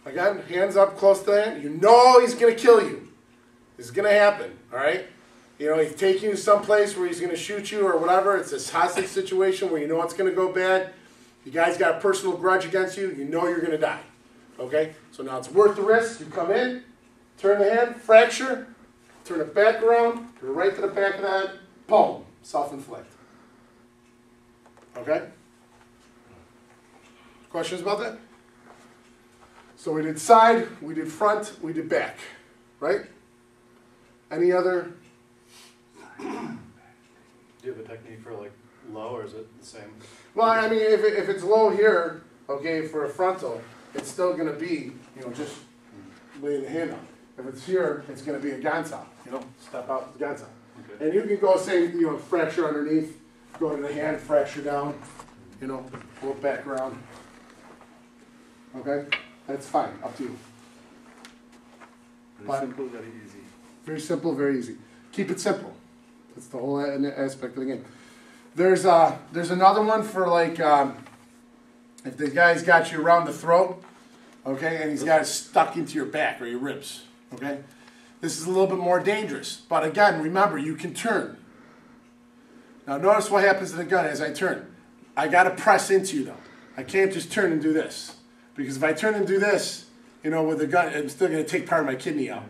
Again, hands up close to the hand. You know he's going to kill you. It's going to happen, all right? You know, he's taking you someplace where he's going to shoot you or whatever. It's a hostage situation where you know it's going to go bad. You guys got a personal grudge against you. You know you're going to die, okay? So now it's worth the risk. You come in, turn the hand, fracture, turn it back around, go right to the back of the head, boom, self-inflict. Okay? Questions about that? So we did side, we did front, we did back, right? Any other? Do you have a technique for like low, or is it the same? Well, I mean, if it's low here, okay, for a frontal, it's still going to be, you know, just laying the hand out. If it's here, it's going to be a gansa, you know, step out the gansa. Okay. And you can go, say, you know, fracture underneath, go to the hand, fracture down, you know, pull it back around. Okay? That's fine, up to you. Very simple, very easy. Very simple, very easy. Keep it simple. That's the whole aspect of the game. There's another one for like, if the guy's got you around the throat, okay, and he's got it stuck into your back or your ribs, okay? This is a little bit more dangerous. But again, remember, you can turn. Now notice what happens to the gun as I turn. I got to press into you though. I can't just turn and do this. Because if I turn and do this, you know, with the gun, I'm still going to take part of my kidney out,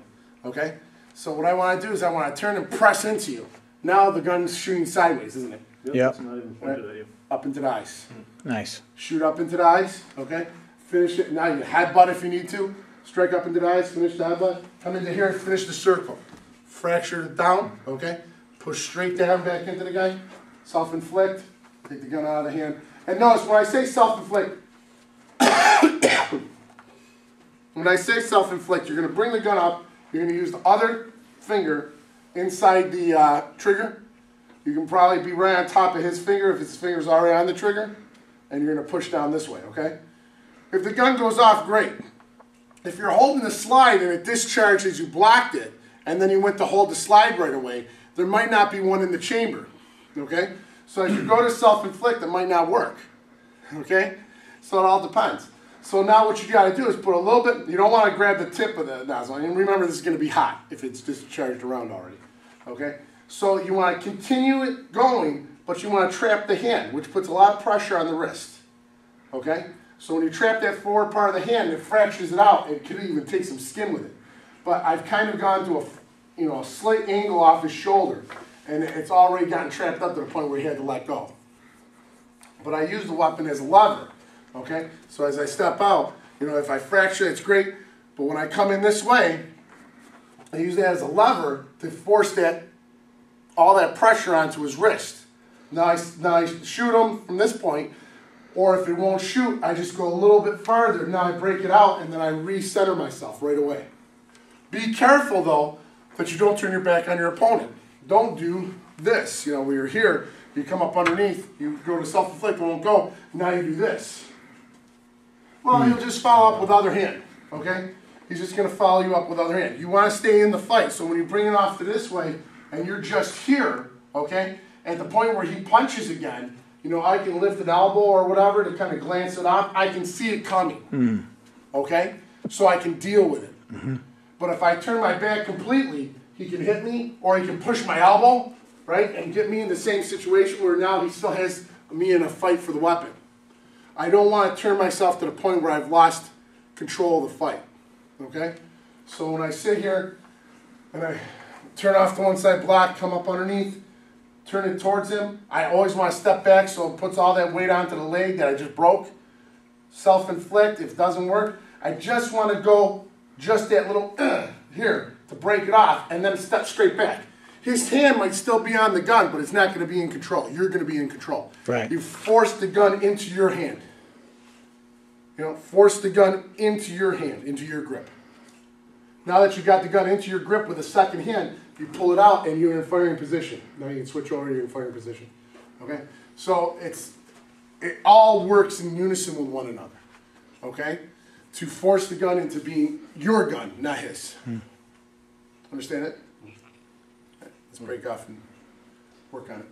okay? So what I want to do is I want to turn and press into you. Now the gun's shooting sideways, isn't it? Yep. It's not even pointed at you. Up into the eyes. Nice. Shoot up into the eyes, okay? Finish it. Now you headbutt if you need to. Strike up into the eyes, finish the headbutt. Come into here and finish the circle. Fracture it down, okay? Push straight down back into the guy. Self-inflict. Take the gun out of the hand. And notice when I say self-inflict, when I say self-inflict, you're going to bring the gun up. You're going to use the other finger inside the trigger. You can probably be right on top of his finger if his finger's already on the trigger. And you're going to push down this way, okay? If the gun goes off, great. If you're holding the slide and it discharges, you blocked it, and then you went to hold the slide right away, there might not be one in the chamber, okay? So if you go to self-inflict, it might not work, okay? So it all depends. So now what you got to do is put a little bit, you don't want to grab the tip of the nozzle. And remember, this is going to be hot if it's discharged around already. Okay? So you want to continue it going, but you want to trap the hand, which puts a lot of pressure on the wrist. Okay? So when you trap that forward part of the hand, it fractures it out. It could even take some skin with it. But I've kind of gone to a slight angle off his shoulder, and it's already gotten trapped up to the point where he had to let go. But I use the weapon as a lever. Okay, so as I step out, you know, if I fracture, it's great. But when I come in this way, I use that as a lever to force all that pressure onto his wrist. Now I shoot him from this point, or if it won't shoot, I just go a little bit farther. Now I break it out, and then I recenter myself right away. Be careful, though, that you don't turn your back on your opponent. Don't do this. You know, when you're here, you come up underneath, you go to self-inflict, it won't go. Now you do this. Well, he'll just follow up with other hand, okay? He's just going to follow you up with other hand. You want to stay in the fight, so when you bring it off to this way, and you're just here, okay, at the point where he punches again, you know, I can lift an elbow or whatever to kind of glance it off. I can see it coming, okay? So I can deal with it. But if I turn my back completely, he can hit me, or he can push my elbow, right, and get me in the same situation where now he still has me in a fight for the weapon. I don't want to turn myself to the point where I've lost control of the fight, okay? So when I sit here and I turn off the one side block, come up underneath, turn it towards him, I always want to step back so it puts all that weight onto the leg that I just broke. Self-inflict, if it doesn't work, I just want to go just that little here to break it off and then step straight back. His hand might still be on the gun, but it's not going to be in control. You're going to be in control. Right. You force the gun into your hand. You know, force the gun into your hand, into your grip. Now that you got the gun into your grip with a second hand, you pull it out and you're in firing position. Now you can switch over, you're in firing position. Okay? So it all works in unison with one another. Okay? To force the gun into being your gun, not his. Understand it? Let's break off and work on it.